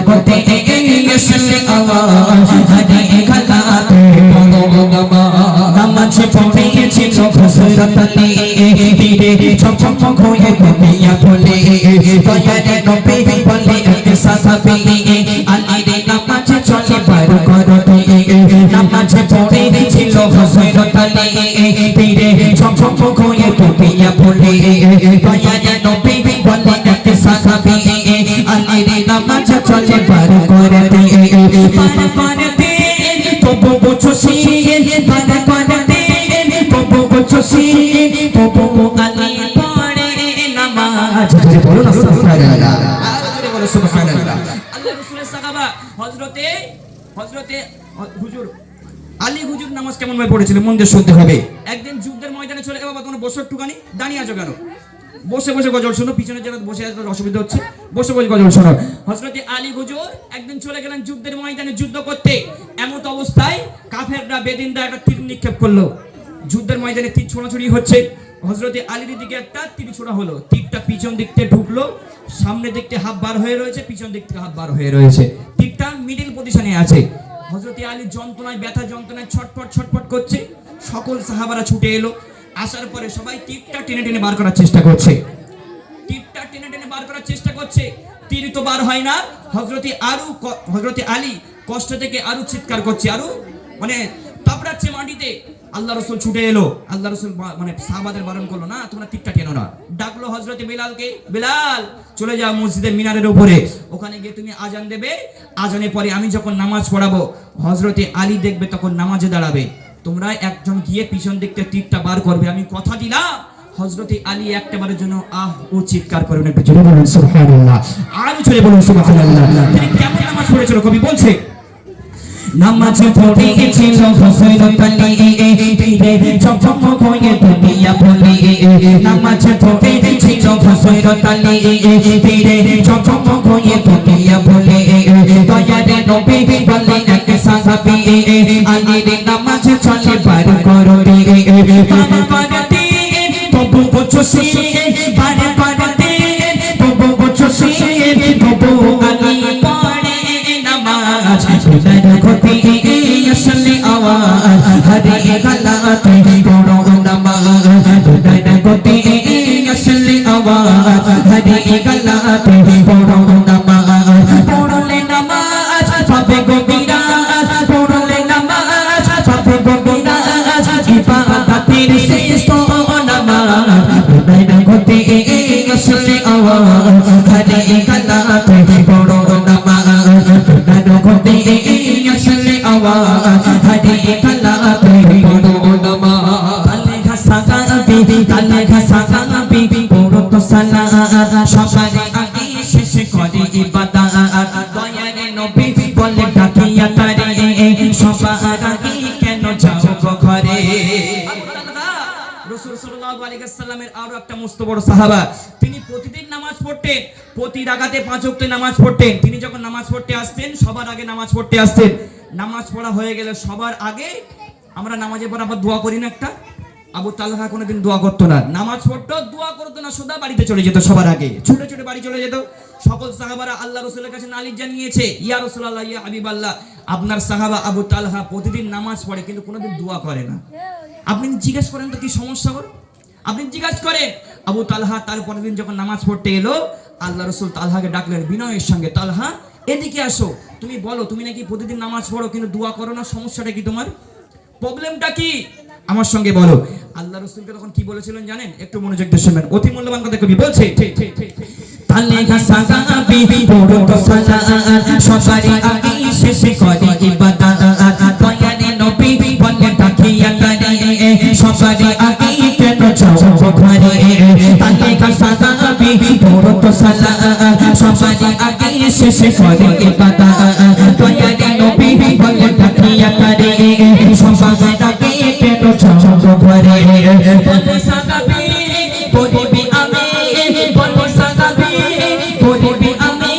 করতে আসলে আওয়াজ হারি গলাতে পড়ো নামাজ পড়েছিল হযরত আলী তীরে চকচক হয়ে দুনিয়া বলে দয়ারে নবী বলে এক সাহাবী আলীর নামাজ চলে পার করতে নামাজ পড়েছিল হযরত আলী তীরে চকচক হয়ে দুনিয়া বলে দয়ারে নবী বলে এক সাহাবী আলীর নামাজ চলে পার করতে তবু বুঝছি পার করতে তবু বুঝছি তবু আলী পড়ে নামাজ বলুন সুবহানাল্লাহ আর জোরে বলো সুবহানাল্লাহ আল্লাহ রাসূলের সাহাবা হযরতে হুজুর আলী হুজুর নামাজ কেমন ভাবে পড়েছিল মন দিয়ে শুনতে হবে একদিন যুদ্ধের ময়দানে চলে বাবা তোমরা বসো একটুখানি দাঁড়িয়ে আছো কেন বসে বসে গজল শোনো পিছনে যারা বসে আছে তাদের অসুবিধা হচ্ছে বসে বসে গজল শোনো হযরত আলী হুজুর একদিন চলে গেলেন যুদ্ধের ময়দানে যুদ্ধ করতে এমন অবস্থায় কাফেররা বেদিনরা একটা তীর নিক্ষেপ করলো যুদ্ধের ময়দানে তীর ছোড়াছুড়ি হচ্ছে হযরত আলীর দিকে একটা তীর ছোড়া হলো তীরটা পিছন দিক থেকে ঢুকলো সামনে দিক থেকে হাফ বার হয়ে রয়েছে পিছন দিক থেকে হাফ বার হয়ে রয়েছে তীরটা মিডল পজিশনে আছে হযরত আলী যন্ত্রণায় ব্যথা যন্ত্রণায় ছটফট করছে সকল সাহাবারা ছুটে এলো আসার পরে সবাই তীরটা টেনে টেনে বার করার চেষ্টা করছে তীর তো বার হয় না হযরত আলী কষ্ট থেকে আরো চিৎকার করছে আরো মানে তাপড়াচ্ছে মাটিতে আল্লাহ রাসূল ছুটে এলো আল্লাহ রাসূল মানে সাহাবাদের বারণ করলো না তোমরা তীরটা টেনো না ডাকলো হযরত বিলালকে বিলাল চলে যাও মসজিদের মিনারের উপরে ওখানে গিয়ে তুমি আজান দেবে আজানের পরে আমি যখন নামাজ পড়াবো হযরত আলী দেখবে তখন নামাজে দাঁড়াবে তোমরা একজন গিয়ে পিছন দিক থেকে তীরটা বার করবে আমি কথা দিলাম হযরত আলী একবারের জন্য ও চিৎকার করবেন একটু জোরে বলুন সুবহানাল্লাহ আর জোরে বলুন সুবহানাল্লাহ তিনি কেমন নামাজ পড়েছিল কবি বলছে নামাজ পড়েছিল হযরত আলী তীরে চকচক হয়ে দুনিয়া বলে নামাজ পড়েছিল হযরত আলী তীরে চকচক হয়ে দুনিয়া বলে দয়ারে নবী বলে এক সাহাবী আলীর নামাজ চলে পার করতে তবু বুঝছি পার করতে তবু বুঝছি তবু আলী পড়ে নামাজ খুদার করতে আসলে আওয়াজ হারি গলাতে পড়ো নামাজ খুদার করতে আসলে আওয়াজ হারি গলাতে পড়ো নামাজ পড়লে নামাজ পাবে গো বিরাজ পড়লে নামাজ পাবে গো বিরাজ ইবাদতের শ্রেষ্ঠ নামাজ খুদার করতে আসলে আওয়াজ হারি গলাতে পড়ো নামাজ খুদার করতে আসলে আওয়াজ হারি গলাতে পড়ো নামাজ কালে ঘাসা গাবি পড়ো তো সালাত সবার আগে শেষ করে ইবাদত দয়ারে নবী বলে ডাকিয়া তারে সবার আগে কেন যাও গো ঘরে রাসূল সাল্লাল্লাহু আলাইহি ওয়াসাল্লামের আরো একটা মস্ত বড় সাহাবা তিনি প্রতিদিন নামাজ পড়তেন প্রতি রাকাতে 5 ওয়াক্ত নামাজ পড়তেন তিনি যখন নামাজ পড়তে আসতেন সবার আগে নামাজ পড়তে আসতেন নামাজ পড়া হয়ে গেলে সবার আগে আমরা নামাজে পড়া আবার দোয়া করি না একটা আবু তালহা কোনোদিন দোয়া করতো না নামাজ পড়তো দোয়া করতো না সোজা বাড়িতে চলে যেত সবার আগে ছুটে ছুটে বাড়ি চলে যেত সকল সাহাবারা আল্লাহ রাসূলের কাছে নালিশ জানিয়েছে ইয়া রাসূলুল্লাহ ইয়া হাবিবাল্লাহ আপনার সাহাবা আবু তালহা প্রতিদিন নামাজ পড়ে কিন্তু কোনোদিন দোয়া করে না আপনি জিজ্ঞেস করেন তো কি সমস্যা ওর আপনি জিজ্ঞাসা করেন আবু তালহা তার পরের দিন যখন নামাজ পড়তে এলো আল্লাহ রাসূল তালহাকে ডাকলেন বিনয়ের সঙ্গে তালহা এদিকে আসো তুমি বলো তুমি নাকি প্রতিদিন নামাজ পড়ো কিন্তু দোয়া করো না সমস্যাটা কি তোমার প্রবলেমটা কি আমার সঙ্গে বলো আল্লাহ রাসূলকে তখন কি বলেছিলেন জানেন একটু মনোযোগ দিয়ে শুনবেন অতি মূল্যবান কথা কবি বলছে তালে ঘাসা গাবি পড়ো তো সালাত সবার আগে শেষ করে ইবাদত দয়ারে নবী বলে ডাকিয়া তারে সবার আগে কেন যাও গো ঘরে তালে ঘাসা গাবি পড়ো তো সালাত সবার আগে শেষ করে ইবাদত দয়ারে নবী বলে ডাকিয়া তারে সবার আগে কেন যাও গো ঘরে বলে সাগাবি পড়বি আমি বলে সাগাবি পড়বি আমি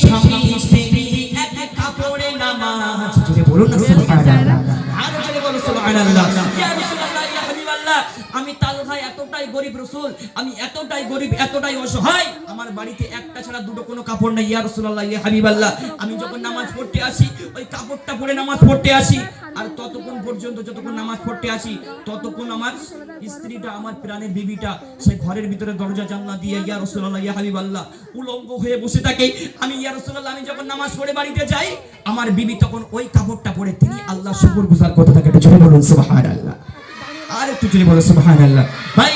স্বামী স্ত্রী এক কাপড়ে নামাজ জোরে বলুন না সুবহানাল্লাহ আর জোরে বলুন সুবহানাল্লাহ ইয়া রাসূলুল্লাহ ইয়া হাবিবাল্লাহ আমি তালহা এতটাই গরীব রাসূল, আমি এতটাই গরিব, এতটাই অসহায়, আমার বাড়িতে একটা ছাড়া দুটো কোনো কাপড় নেই ইয়া রাসূলুল্লাহ, ইয়া হাবিবাল্লাহ। আমি যখন নামাজ পড়তে আসি ওই কাপড়টা পরে নামাজ পড়তে আসি, আর ততক্ষণ পর্যন্ত যতক্ষণ নামাজ পড়তে আসি ততক্ষণ আমার স্ত্রীটা, আমার প্রাণের বিবিটা, সে ঘরের ভিতরে দরজা জানলা দিয়ে ইয়া রাসূলুল্লাহ, ইয়া হাবিবাল্লাহ উলঙ্গ হয়ে বসে থাকে। আমি ইয়া রাসূলুল্লাহ, আমি যখন নামাজ পড়ে বাড়িতে যাই, আমার বিবি তখন ওই কাপড়টা পরে তিনি আল্লাহর শুকরগুজার করতে থাকে। একটু জোরে বলুন সুবহানাল্লাহ, আর একটু জোরে বলুন সুবহানাল্লাহ। ভাই,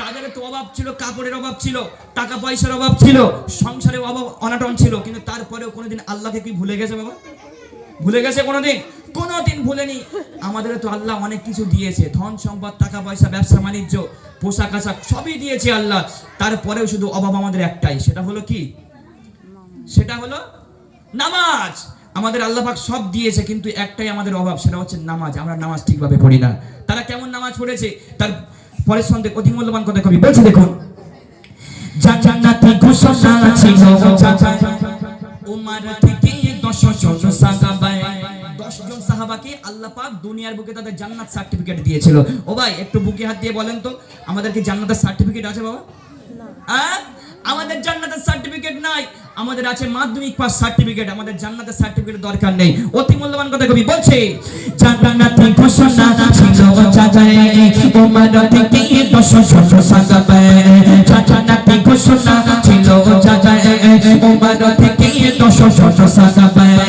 তাদের তো অভাব ছিল, কাপড়ের অভাব ছিল, টাকা পয়সার অভাব ছিল, সংসারের অভাব অনাটন ছিল, কিন্তু তারপরেও কোনোদিন আল্লাহকে কি ভুলে গেছে বাবা? ভুলে গেছে কোনোদিন? কোনোদিন ভুলেনি। আমাদের তো আল্লাহ অনেক কিছু দিয়েছে, ধন সম্পদ, টাকা পয়সা, ব্যবসা বাণিজ্য, পোশাক আশাক সবই দিয়েছে আল্লাহ। তারপরেও শুধু অভাব আমাদের একটাই, সেটা হলো কি? সেটা হলো নামাজ। আমাদের আল্লাহ পাক সব দিয়েছে, কিন্তু একটাই আমাদের অভাব, সেটা হচ্ছে নামাজ। আমরা নামাজ ঠিকভাবে পড়ি না। তারা কেমন নামাজ পড়েছে তার পরের সন্দেহ অতি মূল্যবান কথা কবি বলছে, দেখুন। জান্নাতি ঘোষণা ছিল উমর থেকে 10 জন সাহাবায়ে, 10 জন সাহাবাকে আল্লাহ পাক দুনিয়ার বুকে তাদের জান্নাত সার্টিফিকেট দিয়েছিল। ও ভাই, একটু বুকে হাত দিয়ে বলেন তো, আমাদের কি জান্নাতের সার্টিফিকেট আছে বাবা? আমাদের জান্নাতের সার্টিফিকেট নাই, আমাদের আছে মাধ্যমিক পাস সার্টিফিকেট। আমাদের জান্নাতের সার্টিফিকেট দরকার নেই। অতি মূল্যবান কথা কবি বলছে, জান্নাতি ঘোষণা ছিল চাচায়ে উমর থেকে 10 জন সাহাবায়ে, জান্নাতি ঘোষণা ছিল চাচায়ে উমর থেকে 10 জন সাহাবায়ে,